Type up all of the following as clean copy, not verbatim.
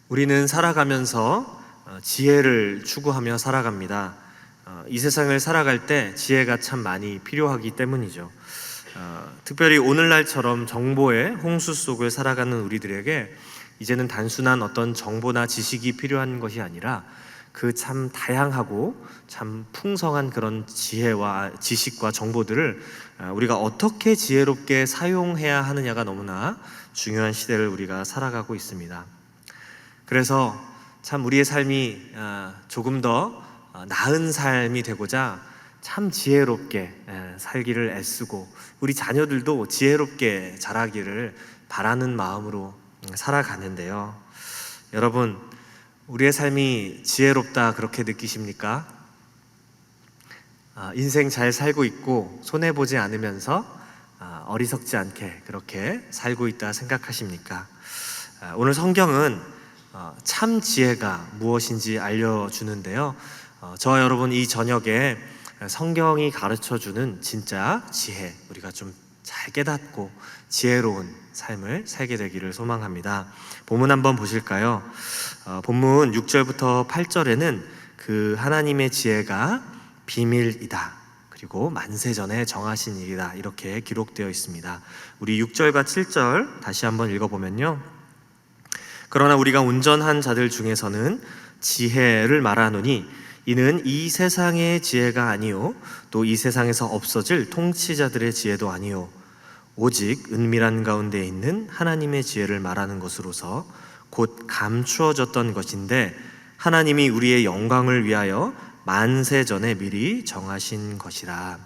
우리는 살아가면서 지혜를 추구하며 살아갑니다. 이 세상을 살아갈 때 지혜가 참 많이 필요하기 때문이죠. 특별히 오늘날처럼 정보의 홍수 속을 살아가는 우리들에게 이제는 단순한 어떤 정보나 지식이 필요한 것이 아니라 그 참 다양하고 참 풍성한 그런 지혜와 지식과 정보들을 우리가 어떻게 지혜롭게 사용해야 하느냐가 너무나 중요한 시대를 우리가 살아가고 있습니다. 그래서 참 우리의 삶이 조금 더 나은 삶이 되고자 참 지혜롭게 살기를 애쓰고 우리 자녀들도 지혜롭게 자라기를 바라는 마음으로 살아가는데요. 여러분, 우리의 삶이 지혜롭다 그렇게 느끼십니까? 인생 잘 살고 있고 손해보지 않으면서 어리석지 않게 그렇게 살고 있다 생각하십니까? 오늘 성경은 참 지혜가 무엇인지 알려주는데요. 저와 여러분 이 저녁에 성경이 가르쳐주는 진짜 지혜, 우리가 좀 잘 깨닫고 지혜로운 삶을 살게 되기를 소망합니다. 본문 한번 보실까요? 본문 6절부터 8절에는 그 하나님의 지혜가 비밀이다, 그리고 만세전에 정하신 일이다, 이렇게 기록되어 있습니다. 우리 6절과 7절 다시 한번 읽어보면요, 그러나 우리가 온전한 자들 중에서는 지혜를 말하노니 이는 이 세상의 지혜가 아니요 또 이 세상에서 없어질 통치자들의 지혜도 아니요 오직 은밀한 가운데 있는 하나님의 지혜를 말하는 것으로서 곧 감추어졌던 것인데 하나님이 우리의 영광을 위하여 만세 전에 미리 정하신 것이라.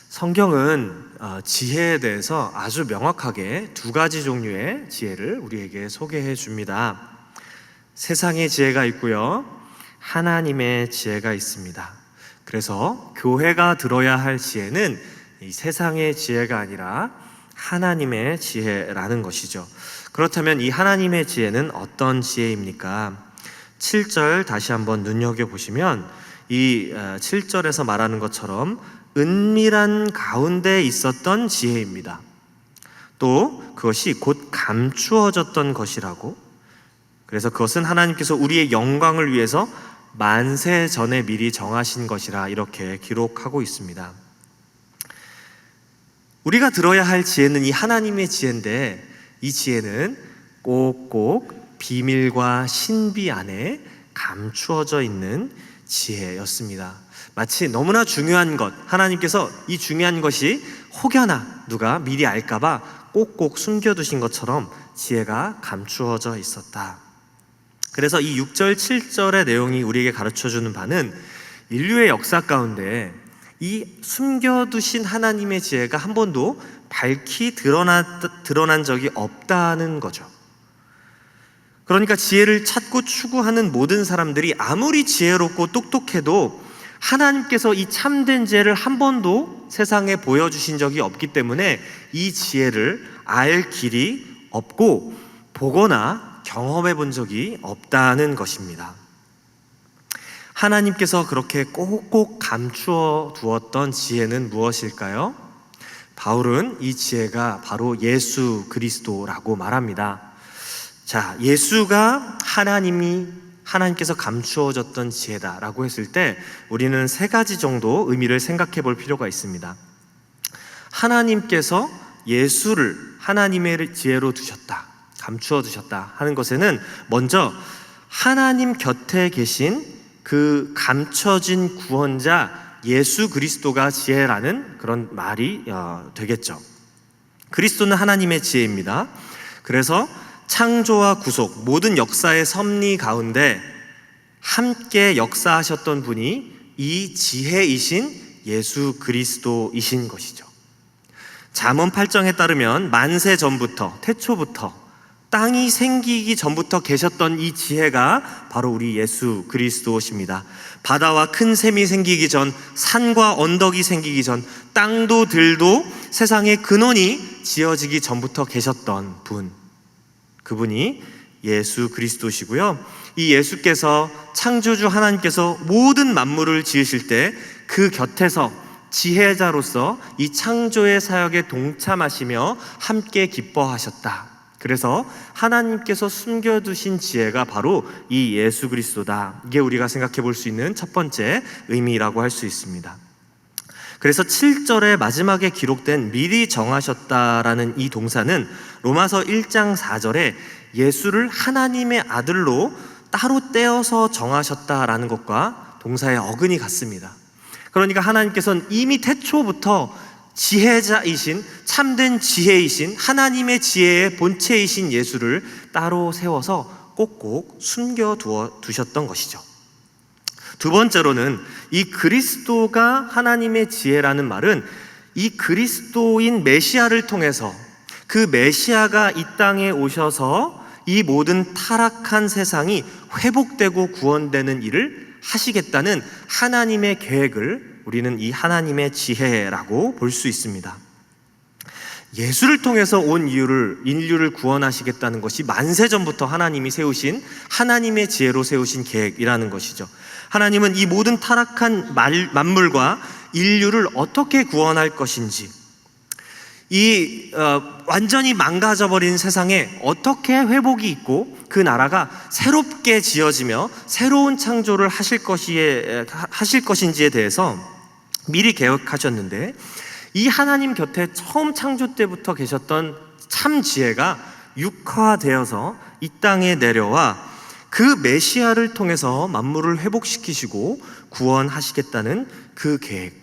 성경은 지혜에 대해서 아주 명확하게 두 가지 종류의 지혜를 우리에게 소개해 줍니다. 세상의 지혜가 있고요, 하나님의 지혜가 있습니다. 그래서 교회가 들어야 할 지혜는 이 세상의 지혜가 아니라 하나님의 지혜라는 것이죠. 그렇다면 이 하나님의 지혜는 어떤 지혜입니까? 7절 다시 한번 눈여겨보시면 이 7절에서 말하는 것처럼 은밀한 가운데 있었던 지혜입니다. 또 그것이 곧 감추어졌던 것이라고, 그래서 그것은 하나님께서 우리의 영광을 위해서 만세 전에 미리 정하신 것이라 이렇게 기록하고 있습니다. 우리가 들어야 할 지혜는 이 하나님의 지혜인데 이 지혜는 꼭꼭 비밀과 신비 안에 감추어져 있는 지혜였습니다. 마치 너무나 중요한 것, 하나님께서 이 중요한 것이 혹여나 누가 미리 알까봐 꼭꼭 숨겨두신 것처럼 지혜가 감추어져 있었다. 그래서 이 6절, 7절의 내용이 우리에게 가르쳐주는 바는 인류의 역사 가운데 이 숨겨두신 하나님의 지혜가 한 번도 밝히 드러난 적이 없다는 거죠. 그러니까 지혜를 찾고 추구하는 모든 사람들이 아무리 지혜롭고 똑똑해도 하나님께서 이 참된 지혜를 한 번도 세상에 보여주신 적이 없기 때문에 이 지혜를 알 길이 없고 보거나 경험해 본 적이 없다는 것입니다. 하나님께서 그렇게 꼭꼭 감추어 두었던 지혜는 무엇일까요? 바울은 이 지혜가 바로 예수 그리스도라고 말합니다. 자, 예수가 하나님께서 감추어졌던 지혜다라고 했을 때 우리는 세 가지 정도 의미를 생각해 볼 필요가 있습니다. 하나님께서 예수를 하나님의 지혜로 두셨다, 감추어 두셨다 하는 것에는 먼저 하나님 곁에 계신 그 감춰진 구원자 예수 그리스도가 지혜라는 그런 말이 되겠죠. 그리스도는 하나님의 지혜입니다. 그래서 창조와 구속, 모든 역사의 섭리 가운데 함께 역사하셨던 분이 이 지혜이신 예수 그리스도이신 것이죠. 잠언 8장에 따르면 만세 전부터, 태초부터, 땅이 생기기 전부터 계셨던 이 지혜가 바로 우리 예수 그리스도십니다. 바다와 큰 샘이 생기기 전, 산과 언덕이 생기기 전, 땅도 들도 세상의 근원이 지어지기 전부터 계셨던 분, 그분이 예수 그리스도시고요. 이 예수께서, 창조주 하나님께서 모든 만물을 지으실 때 그 곁에서 지혜자로서 이 창조의 사역에 동참하시며 함께 기뻐하셨다, 그래서 하나님께서 숨겨두신 지혜가 바로 이 예수 그리스도다. 이게 우리가 생각해 볼 수 있는 첫 번째 의미라고 할 수 있습니다. 그래서 7절의 마지막에 기록된 미리 정하셨다라는 이 동사는 로마서 1장 4절에 예수를 하나님의 아들로 따로 떼어서 정하셨다라는 것과 동사의 어근이 같습니다. 그러니까 하나님께서는 이미 태초부터 지혜자이신, 참된 지혜이신 하나님의 지혜의 본체이신 예수를 따로 세워서 꼭꼭 숨겨두셨던 것이죠. 두 번째로는 이 그리스도가 하나님의 지혜라는 말은 이 그리스도인 메시아를 통해서 그 메시아가 이 땅에 오셔서 이 모든 타락한 세상이 회복되고 구원되는 일을 하시겠다는 하나님의 계획을 우리는 이 하나님의 지혜라고 볼 수 있습니다. 예수를 통해서 온 인류를 구원하시겠다는 것이 만세전부터 하나님이 세우신 하나님의 지혜로 세우신 계획이라는 것이죠. 하나님은 이 모든 타락한 만물과 인류를 어떻게 구원할 것인지, 이 완전히 망가져버린 세상에 어떻게 회복이 있고 그 나라가 새롭게 지어지며 새로운 창조를 하실 것인지에 대해서 미리 계획하셨는데, 이 하나님 곁에 처음 창조 때부터 계셨던 참 지혜가 육화되어서 이 땅에 내려와 그 메시아를 통해서 만물을 회복시키시고 구원하시겠다는 그 계획,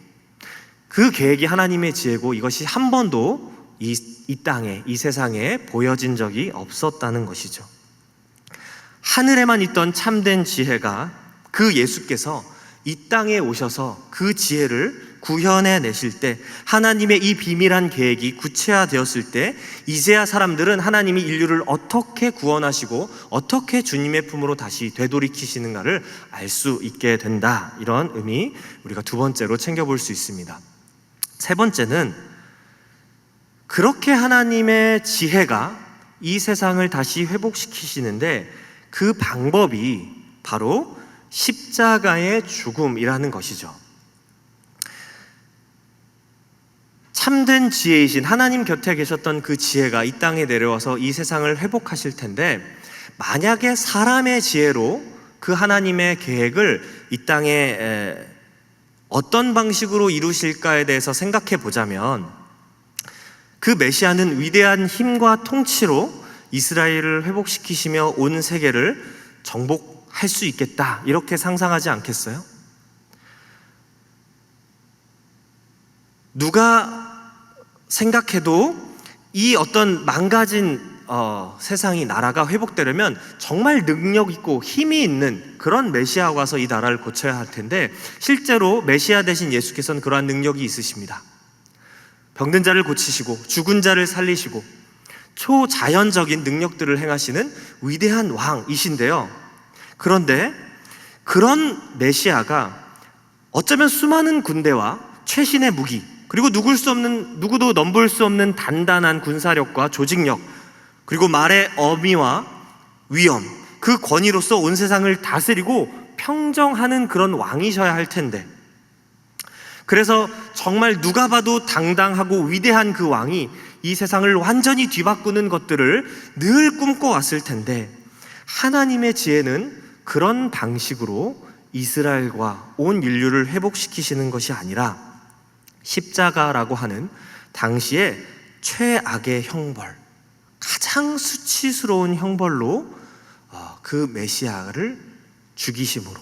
그 계획이 하나님의 지혜고 이것이 한 번도 이 땅에, 이 세상에 보여진 적이 없었다는 것이죠. 하늘에만 있던 참된 지혜가 그 예수께서 이 땅에 오셔서 그 지혜를 구현해 내실 때, 하나님의 이 비밀한 계획이 구체화되었을 때 이제야 사람들은 하나님이 인류를 어떻게 구원하시고 어떻게 주님의 품으로 다시 되돌이키시는가를 알 수 있게 된다. 이런 의미 우리가 두 번째로 챙겨볼 수 있습니다. 세 번째는 그렇게 하나님의 지혜가 이 세상을 다시 회복시키시는데 그 방법이 바로 십자가의 죽음이라는 것이죠. 참된 지혜이신 하나님 곁에 계셨던 그 지혜가 이 땅에 내려와서 이 세상을 회복하실 텐데, 만약에 사람의 지혜로 그 하나님의 계획을 이 땅에 어떤 방식으로 이루실까에 대해서 생각해 보자면, 그 메시아는 위대한 힘과 통치로 이스라엘을 회복시키시며 온 세계를 정복할 수 있겠다, 이렇게 상상하지 않겠어요? 누가 생각해도 이 어떤 망가진 세상이, 나라가 회복되려면 정말 능력 있고 힘이 있는 그런 메시아가 와서 이 나라를 고쳐야 할 텐데, 실제로 메시아 되신 예수께서는 그러한 능력이 있으십니다. 병든 자를 고치시고 죽은 자를 살리시고 초자연적인 능력들을 행하시는 위대한 왕이신데요. 그런데 그런 메시아가 어쩌면 수많은 군대와 최신의 무기, 그리고 누구도 넘볼 수 없는 단단한 군사력과 조직력, 그리고 말의 어미와 위엄, 그 권위로서 온 세상을 다스리고 평정하는 그런 왕이셔야 할 텐데, 그래서 정말 누가 봐도 당당하고 위대한 그 왕이 이 세상을 완전히 뒤바꾸는 것들을 늘 꿈꿔왔을 텐데, 하나님의 지혜는 그런 방식으로 이스라엘과 온 인류를 회복시키시는 것이 아니라 십자가라고 하는 당시의 최악의 형벌, 가장 수치스러운 형벌로 그 메시아를 죽이심으로,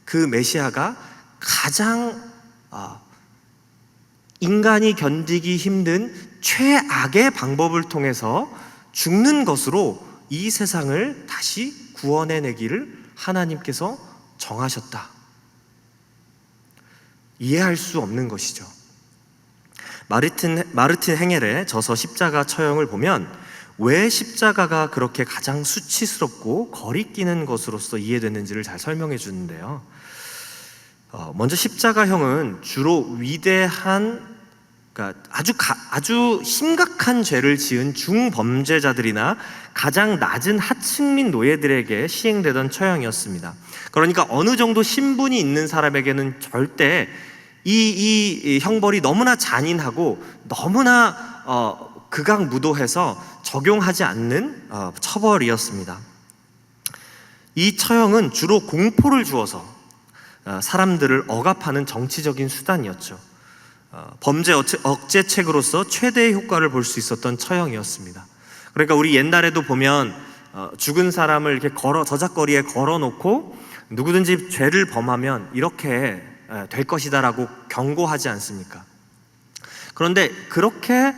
그 메시아가 가장 인간이 견디기 힘든 최악의 방법을 통해서 죽는 것으로 이 세상을 다시 구원해내기를 하나님께서 정하셨다. 이해할 수 없는 것이죠. 마르틴 행헬의 저서 십자가 처형을 보면 왜 십자가가 그렇게 가장 수치스럽고 거리끼는 것으로서 이해되는지를 잘 설명해 주는데요. 먼저 십자가형은 주로 위대한, 그러니까 아주 심각한 죄를 지은 중범죄자들이나 가장 낮은 하층민 노예들에게 시행되던 처형이었습니다. 그러니까 어느 정도 신분이 있는 사람에게는 절대 이 형벌이 너무나 잔인하고 너무나 극악무도해서 적용하지 않는 처벌이었습니다. 이 처형은 주로 공포를 주어서 사람들을 억압하는 정치적인 수단이었죠. 범죄 억제책으로서 최대의 효과를 볼 수 있었던 처형이었습니다. 그러니까 우리 옛날에도 보면 죽은 사람을 이렇게 저작거리에 걸어놓고 누구든지 죄를 범하면 이렇게 될 것이다라고 경고하지 않습니까? 그런데 그렇게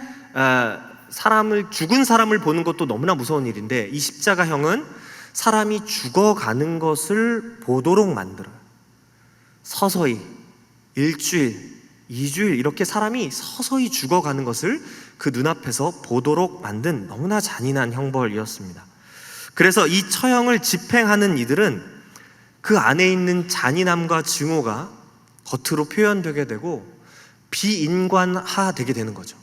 죽은 사람을 보는 것도 너무나 무서운 일인데, 이 십자가형은 사람이 죽어가는 것을 보도록 만들어요. 서서히 1주일, 2주일 이렇게 사람이 서서히 죽어가는 것을 그 눈앞에서 보도록 만든 너무나 잔인한 형벌이었습니다. 그래서 이 처형을 집행하는 이들은 그 안에 있는 잔인함과 증오가 겉으로 표현되게 되고 비인간화되게 되는 거죠.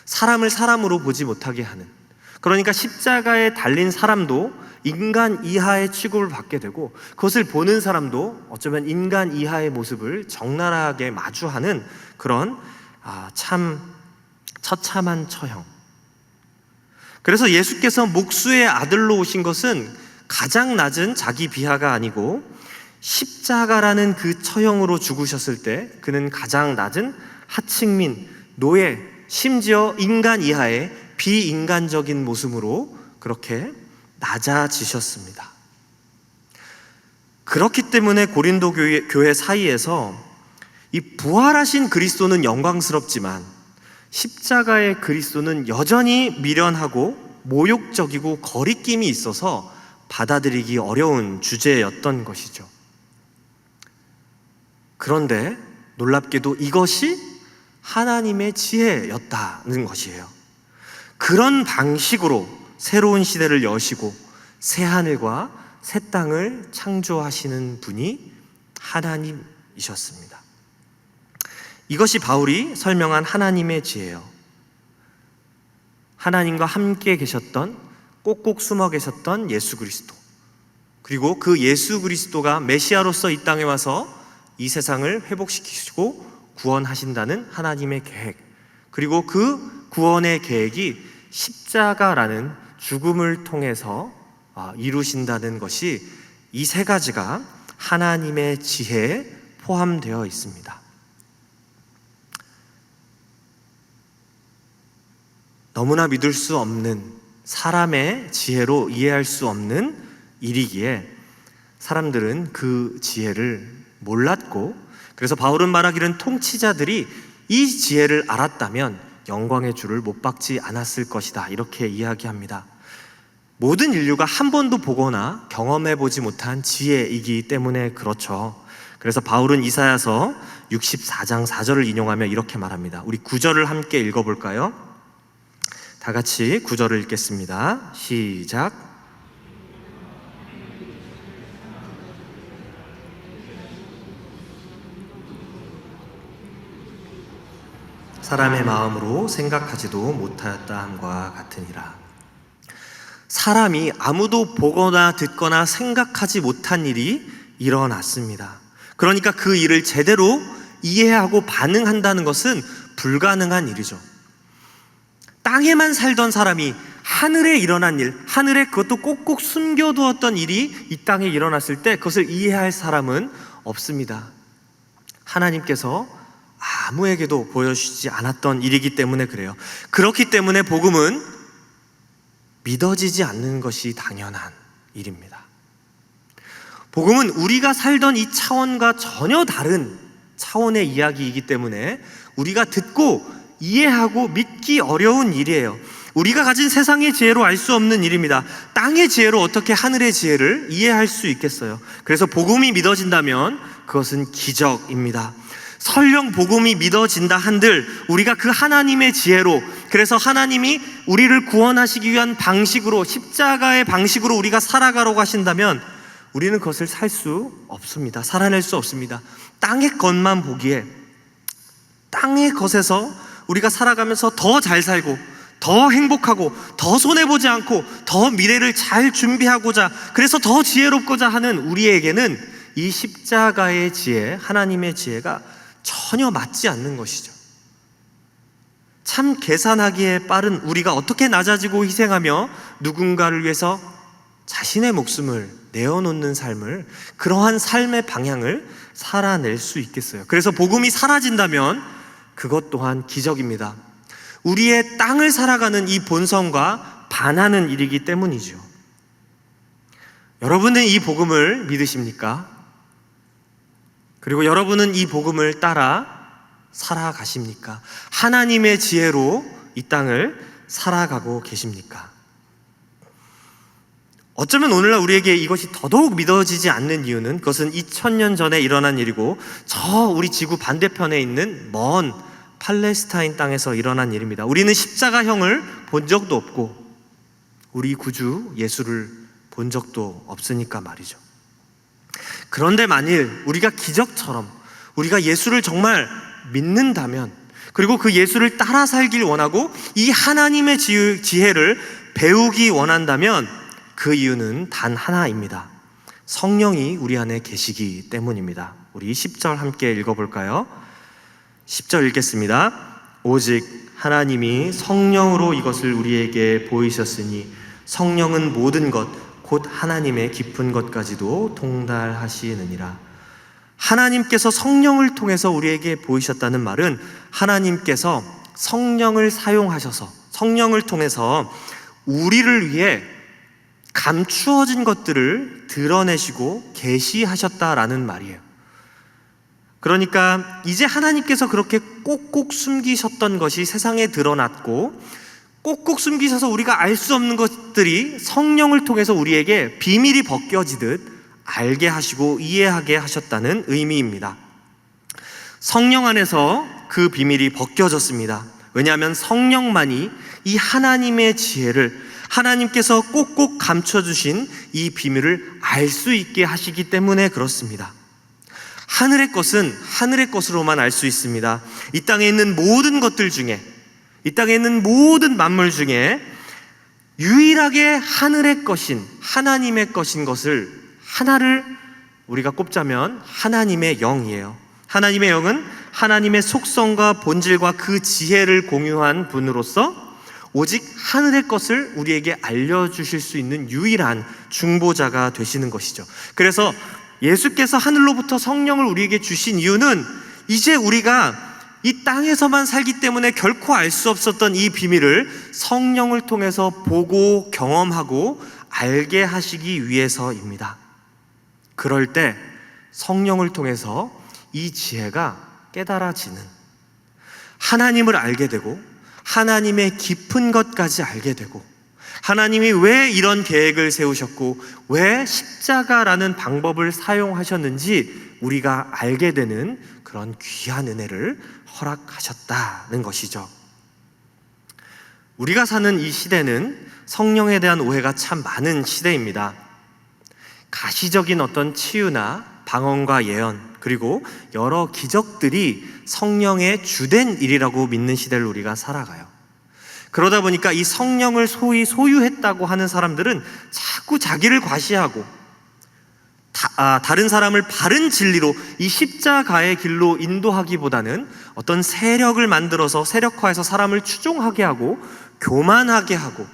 사람을 사람으로 보지 못하게 하는, 그러니까 십자가에 달린 사람도 인간 이하의 취급을 받게 되고, 그것을 보는 사람도 어쩌면 인간 이하의 모습을 적나라하게 마주하는 그런 참 처참한 처형. 그래서 예수께서 목수의 아들로 오신 것은 가장 낮은 자기 비하가 아니고 십자가라는 그 처형으로 죽으셨을 때 그는 가장 낮은 하층민, 노예, 심지어 인간 이하의 비인간적인 모습으로 그렇게 낮아지셨습니다. 그렇기 때문에 고린도 교회 사이에서 이 부활하신 그리스도는 영광스럽지만 십자가의 그리스도는 여전히 미련하고 모욕적이고 거리낌이 있어서 받아들이기 어려운 주제였던 것이죠. 그런데 놀랍게도 이것이 하나님의 지혜였다는 것이에요. 그런 방식으로 새로운 시대를 여시고 새 하늘과 새 땅을 창조하시는 분이 하나님이셨습니다. 이것이 바울이 설명한 하나님의 지혜예요. 하나님과 함께 계셨던, 꼭꼭 숨어 계셨던 예수 그리스도, 그리고 그 예수 그리스도가 메시아로서 이 땅에 와서 이 세상을 회복시키시고 구원하신다는 하나님의 계획, 그리고 그 구원의 계획이 십자가라는 죽음을 통해서 이루신다는 것이, 이 세 가지가 하나님의 지혜에 포함되어 있습니다. 너무나 믿을 수 없는, 사람의 지혜로 이해할 수 없는 일이기에 사람들은 그 지혜를 몰랐고, 그래서 바울은 말하기를 통치자들이 이 지혜를 알았다면 영광의 주를 못 받지 않았을 것이다, 이렇게 이야기합니다. 모든 인류가 한 번도 보거나 경험해 보지 못한 지혜이기 때문에 그렇죠. 그래서 바울은 이사야서 64장 4절을 인용하며 이렇게 말합니다. 우리 9절을 함께 읽어볼까요? 다 같이 9절을 읽겠습니다. 시작. 사람의 마음으로 생각하지도 못하였다 함과 같으니라. 사람이 아무도 보거나 듣거나 생각하지 못한 일이 일어났습니다. 그러니까 그 일을 제대로 이해하고 반응한다는 것은 불가능한 일이죠. 땅에만 살던 사람이 하늘에 일어난 일, 하늘에 그것도 꼭꼭 숨겨두었던 일이 이 땅에 일어났을 때 그것을 이해할 사람은 없습니다. 하나님께서 아무에게도 보여주시지 않았던 일이기 때문에 그래요. 그렇기 때문에 복음은 믿어지지 않는 것이 당연한 일입니다. 복음은 우리가 살던 이 차원과 전혀 다른 차원의 이야기이기 때문에 우리가 듣고 이해하고 믿기 어려운 일이에요. 우리가 가진 세상의 지혜로 알 수 없는 일입니다. 땅의 지혜로 어떻게 하늘의 지혜를 이해할 수 있겠어요? 그래서 복음이 믿어진다면 그것은 기적입니다. 설령 복음이 믿어진다 한들 우리가 그 하나님의 지혜로, 그래서 하나님이 우리를 구원하시기 위한 방식으로, 십자가의 방식으로 우리가 살아가려고 하신다면 우리는 그것을 살 수 없습니다. 살아낼 수 없습니다. 땅의 것만 보기에, 땅의 것에서 우리가 살아가면서 더 잘 살고 더 행복하고 더 손해보지 않고 더 미래를 잘 준비하고자, 그래서 더 지혜롭고자 하는 우리에게는 이 십자가의 지혜, 하나님의 지혜가 전혀 맞지 않는 것이죠. 참 계산하기에 빠른 우리가 어떻게 낮아지고 희생하며 누군가를 위해서 자신의 목숨을 내어놓는 삶을, 그러한 삶의 방향을 살아낼 수 있겠어요? 그래서 복음이 사라진다면 그것 또한 기적입니다. 우리의 땅을 살아가는 이 본성과 반하는 일이기 때문이죠. 여러분은 이 복음을 믿으십니까? 그리고 여러분은 이 복음을 따라 살아가십니까? 하나님의 지혜로 이 땅을 살아가고 계십니까? 어쩌면 오늘날 우리에게 이것이 더더욱 믿어지지 않는 이유는, 그것은 2000년 전에 일어난 일이고 저 우리 지구 반대편에 있는 먼 팔레스타인 땅에서 일어난 일입니다. 우리는 십자가형을 본 적도 없고 우리 구주 예수를 본 적도 없으니까 말이죠. 그런데 만일 우리가 기적처럼 우리가 예수를 정말 믿는다면, 그리고 그 예수를 따라 살길 원하고 이 하나님의 지혜를 배우기 원한다면 그 이유는 단 하나입니다. 성령이 우리 안에 계시기 때문입니다. 우리 10절 함께 읽어볼까요? 10절 읽겠습니다. 오직 하나님이 성령으로 이것을 우리에게 보이셨으니 성령은 모든 것 곧 하나님의 깊은 것까지도 통달하시느니라. 하나님께서 성령을 통해서 우리에게 보이셨다는 말은 하나님께서 성령을 사용하셔서, 성령을 통해서 우리를 위해 감추어진 것들을 드러내시고 계시하셨다라는 말이에요. 그러니까 이제 하나님께서 그렇게 꼭꼭 숨기셨던 것이 세상에 드러났고, 꼭꼭 숨기셔서 우리가 알 수 없는 것들이 성령을 통해서 우리에게 비밀이 벗겨지듯 알게 하시고 이해하게 하셨다는 의미입니다. 성령 안에서 그 비밀이 벗겨졌습니다. 왜냐하면 성령만이 이 하나님의 지혜를, 하나님께서 꼭꼭 감춰주신 이 비밀을 알 수 있게 하시기 때문에 그렇습니다. 하늘의 것은 하늘의 것으로만 알 수 있습니다. 이 땅에 있는 모든 것들 중에, 이 땅에 있는 모든 만물 중에 유일하게 하늘의 것인, 하나님의 것인 것을 하나를 우리가 꼽자면 하나님의 영이에요. 하나님의 영은 하나님의 속성과 본질과 그 지혜를 공유한 분으로서 오직 하늘의 것을 우리에게 알려주실 수 있는 유일한 중보자가 되시는 것이죠. 그래서 예수께서 하늘로부터 성령을 우리에게 주신 이유는 이제 우리가 이 땅에서만 살기 때문에 결코 알 수 없었던 이 비밀을 성령을 통해서 보고 경험하고 알게 하시기 위해서입니다. 그럴 때 성령을 통해서 이 지혜가 깨달아지는, 하나님을 알게 되고 하나님의 깊은 것까지 알게 되고, 하나님이 왜 이런 계획을 세우셨고 왜 십자가라는 방법을 사용하셨는지 우리가 알게 되는 그런 귀한 은혜를 허락하셨다는 것이죠. 우리가 사는 이 시대는 성령에 대한 오해가 참 많은 시대입니다. 가시적인 어떤 치유나 방언과 예언, 그리고 여러 기적들이 성령의 주된 일이라고 믿는 시대를 우리가 살아가요. 그러다 보니까 이 성령을 소위 소유했다고 하는 사람들은 자꾸 자기를 과시하고 다른 사람을 바른 진리로, 이 십자가의 길로 인도하기보다는 어떤 세력을 만들어서 세력화해서 사람을 추종하게 하고 교만하게 하고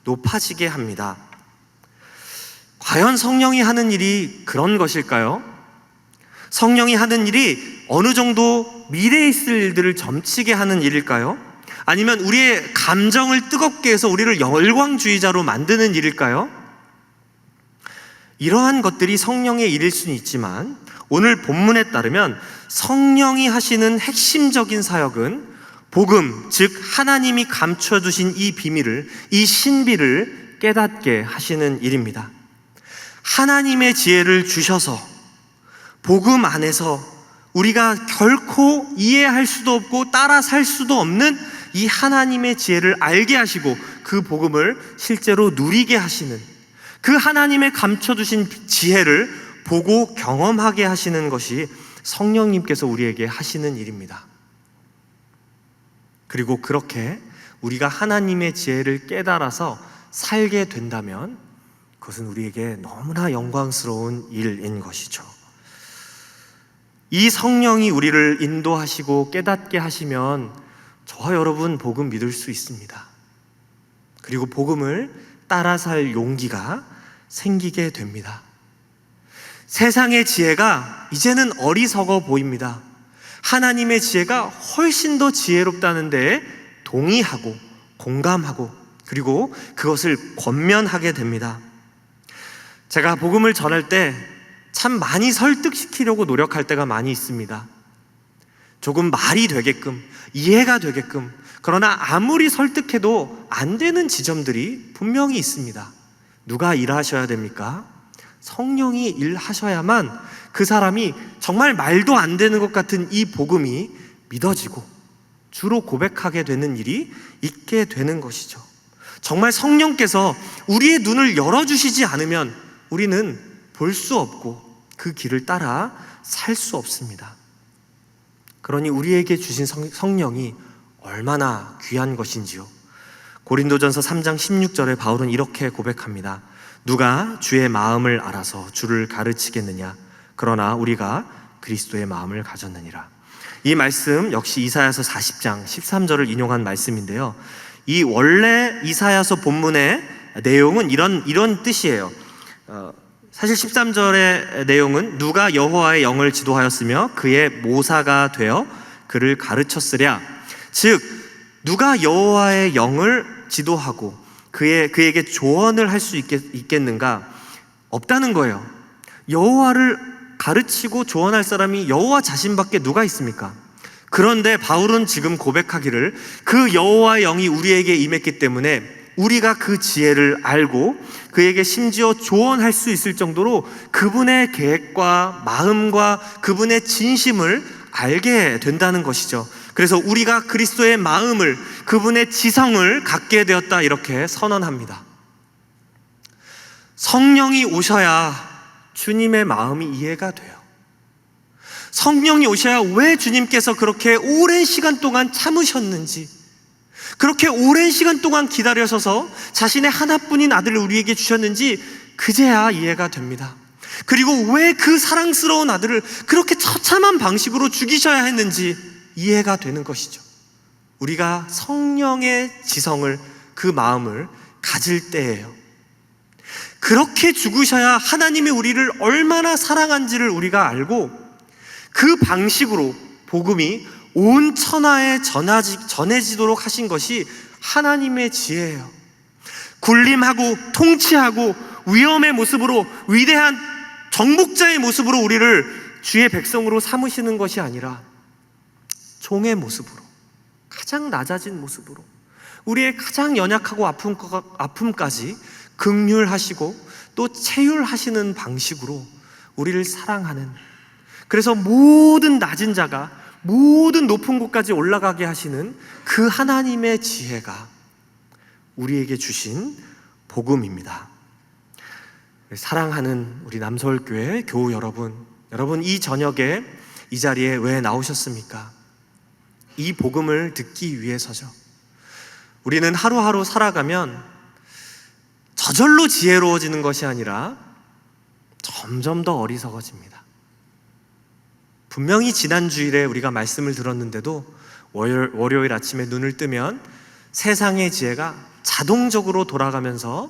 높아지게 합니다. 과연 성령이 하는 일이 그런 것일까요? 성령이 하는 일이 어느 정도 미래에 있을 일들을 점치게 하는 일일까요? 아니면 우리의 감정을 뜨겁게 해서 우리를 열광주의자로 만드는 일일까요? 이러한 것들이 성령의 일일 수는 있지만 오늘 본문에 따르면 성령이 하시는 핵심적인 사역은 복음, 즉 하나님이 감춰두신 이 비밀을, 이 신비를 깨닫게 하시는 일입니다. 하나님의 지혜를 주셔서 복음 안에서 우리가 결코 이해할 수도 없고 따라 살 수도 없는 이 하나님의 지혜를 알게 하시고 그 복음을 실제로 누리게 하시는, 그 하나님의 감춰두신 지혜를 보고 경험하게 하시는 것이 성령님께서 우리에게 하시는 일입니다. 그리고 그렇게 우리가 하나님의 지혜를 깨달아서 살게 된다면 그것은 우리에게 너무나 영광스러운 일인 것이죠. 이 성령이 우리를 인도하시고 깨닫게 하시면 저와 여러분 복음 믿을 수 있습니다. 그리고 복음을 따라 살 용기가 생기게 됩니다. 세상의 지혜가 이제는 어리석어 보입니다. 하나님의 지혜가 훨씬 더 지혜롭다는 데에 동의하고 공감하고 그리고 그것을 권면하게 됩니다. 제가 복음을 전할 때 참 많이 설득시키려고 노력할 때가 많이 있습니다. 조금 말이 되게끔, 이해가 되게끔, 그러나 아무리 설득해도 안 되는 지점들이 분명히 있습니다. 누가 일하셔야 됩니까? 성령이 일하셔야만 그 사람이 정말 말도 안 되는 것 같은 이 복음이 믿어지고 주로 고백하게 되는 일이 있게 되는 것이죠. 정말 성령께서 우리의 눈을 열어주시지 않으면 우리는 볼 수 없고 그 길을 따라 살 수 없습니다. 그러니 우리에게 주신 성령이 얼마나 귀한 것인지요. 고린도전서 3장 16절에 바울은 이렇게 고백합니다. 누가 주의 마음을 알아서 주를 가르치겠느냐? 그러나 우리가 그리스도의 마음을 가졌느니라. 이 말씀 역시 이사야서 40장 13절을 인용한 말씀인데요. 이 원래 이사야서 본문의 내용은 이런 뜻이에요. 사실 13절의 내용은 누가 여호와의 영을 지도하였으며 그의 모사가 되어 그를 가르쳤으랴. 즉 누가 여호와의 영을 지도하고 그에게 조언을 할 수 있겠는가? 없다는 거예요. 여호와를 가르치고 조언할 사람이 여호와 자신밖에 누가 있습니까? 그런데 바울은 지금 고백하기를 그 여호와의 영이 우리에게 임했기 때문에 우리가 그 지혜를 알고 그에게 심지어 조언할 수 있을 정도로 그분의 계획과 마음과 그분의 진심을 알게 된다는 것이죠. 그래서 우리가 그리스도의 마음을, 그분의 지성을 갖게 되었다 이렇게 선언합니다. 성령이 오셔야 주님의 마음이 이해가 돼요. 성령이 오셔야 왜 주님께서 그렇게 오랜 시간 동안 참으셨는지, 그렇게 오랜 시간 동안 기다려서서 자신의 하나뿐인 아들을 우리에게 주셨는지 그제야 이해가 됩니다. 그리고 왜 그 사랑스러운 아들을 그렇게 처참한 방식으로 죽이셔야 했는지 이해가 되는 것이죠. 우리가 성령의 지성을, 그 마음을 가질 때예요. 그렇게 죽으셔야 하나님이 우리를 얼마나 사랑한지를 우리가 알고 그 방식으로 복음이 온 천하에 전해지도록 하신 것이 하나님의 지혜예요. 군림하고 통치하고 위엄의 모습으로, 위대한 정복자의 모습으로 우리를 주의 백성으로 삼으시는 것이 아니라 종의 모습으로, 가장 낮아진 모습으로 우리의 가장 연약하고 아픔까지 긍휼하시고 또 체휼하시는 방식으로 우리를 사랑하는, 그래서 모든 낮은 자가 모든 높은 곳까지 올라가게 하시는 그 하나님의 지혜가 우리에게 주신 복음입니다. 사랑하는 우리 남서울교회 교우 여러분 이 저녁에 이 자리에 왜 나오셨습니까? 이 복음을 듣기 위해서죠. 우리는 하루하루 살아가면 저절로 지혜로워지는 것이 아니라 점점 더 어리석어집니다. 분명히 지난 주일에 우리가 말씀을 들었는데도 월요일 아침에 눈을 뜨면 세상의 지혜가 자동적으로 돌아가면서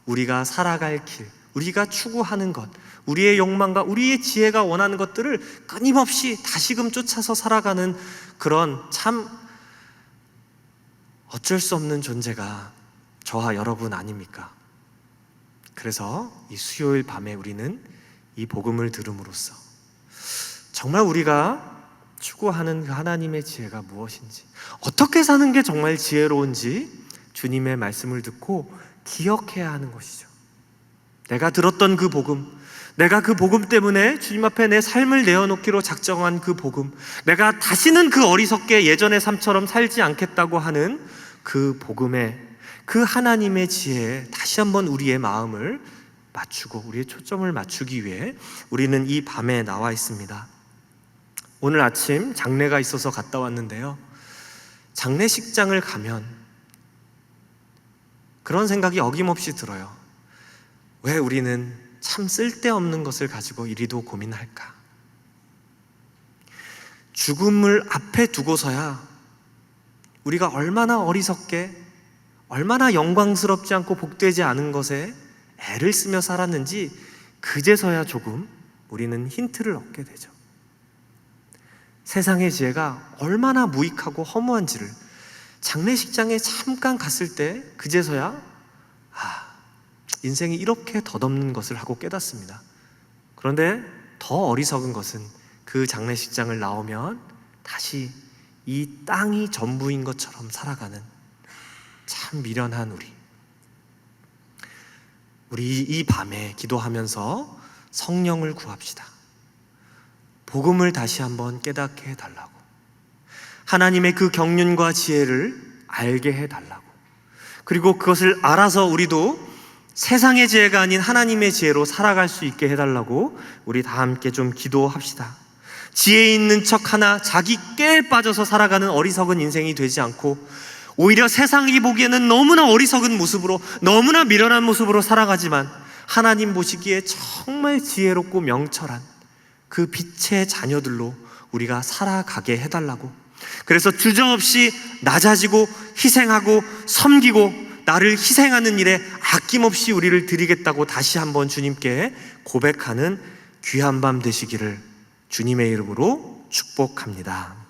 우리가 살아갈 길, 우리가 추구하는 것, 우리의 욕망과 우리의 지혜가 원하는 것들을 끊임없이 다시금 쫓아서 살아가는 그런 참 어쩔 수 없는 존재가 저와 여러분 아닙니까? 그래서 이 수요일 밤에 우리는 이 복음을 들음으로써 정말 우리가 추구하는 그 하나님의 지혜가 무엇인지, 어떻게 사는 게 정말 지혜로운지 주님의 말씀을 듣고 기억해야 하는 것이죠. 내가 들었던 그 복음, 내가 그 복음 때문에 주님 앞에 내 삶을 내어놓기로 작정한 그 복음, 내가 다시는 그 어리석게 예전의 삶처럼 살지 않겠다고 하는 그 복음에, 그 하나님의 지혜에 다시 한번 우리의 마음을 맞추고 우리의 초점을 맞추기 위해 우리는 이 밤에 나와 있습니다. 오늘 아침 장례가 있어서 갔다 왔는데요, 장례식장을 가면 그런 생각이 어김없이 들어요. 왜 우리는 참 쓸데없는 것을 가지고 이리도 고민할까? 죽음을 앞에 두고서야 우리가 얼마나 어리석게, 얼마나 영광스럽지 않고 복되지 않은 것에 애를 쓰며 살았는지 그제서야 조금 우리는 힌트를 얻게 되죠. 세상의 지혜가 얼마나 무익하고 허무한지를 장례식장에 잠깐 갔을 때 그제서야 인생이 이렇게 덧없는 것을 하고 깨닫습니다. 그런데 더 어리석은 것은 그 장례식장을 나오면 다시 이 땅이 전부인 것처럼 살아가는 참 미련한 우리 이 밤에 기도하면서 성령을 구합시다. 복음을 다시 한번 깨닫게 해달라고, 하나님의 그 경륜과 지혜를 알게 해달라고, 그리고 그것을 알아서 우리도 세상의 지혜가 아닌 하나님의 지혜로 살아갈 수 있게 해달라고 우리 다 함께 좀 기도합시다. 지혜 있는 척 하나 자기 깨에 빠져서 살아가는 어리석은 인생이 되지 않고 오히려 세상이 보기에는 너무나 어리석은 모습으로, 너무나 미련한 모습으로 살아가지만 하나님 보시기에 정말 지혜롭고 명철한 그 빛의 자녀들로 우리가 살아가게 해달라고, 그래서 주저없이 낮아지고 희생하고 섬기고 나를 희생하는 일에 아낌없이 우리를 드리겠다고 다시 한번 주님께 고백하는 귀한 밤 되시기를 주님의 이름으로 축복합니다.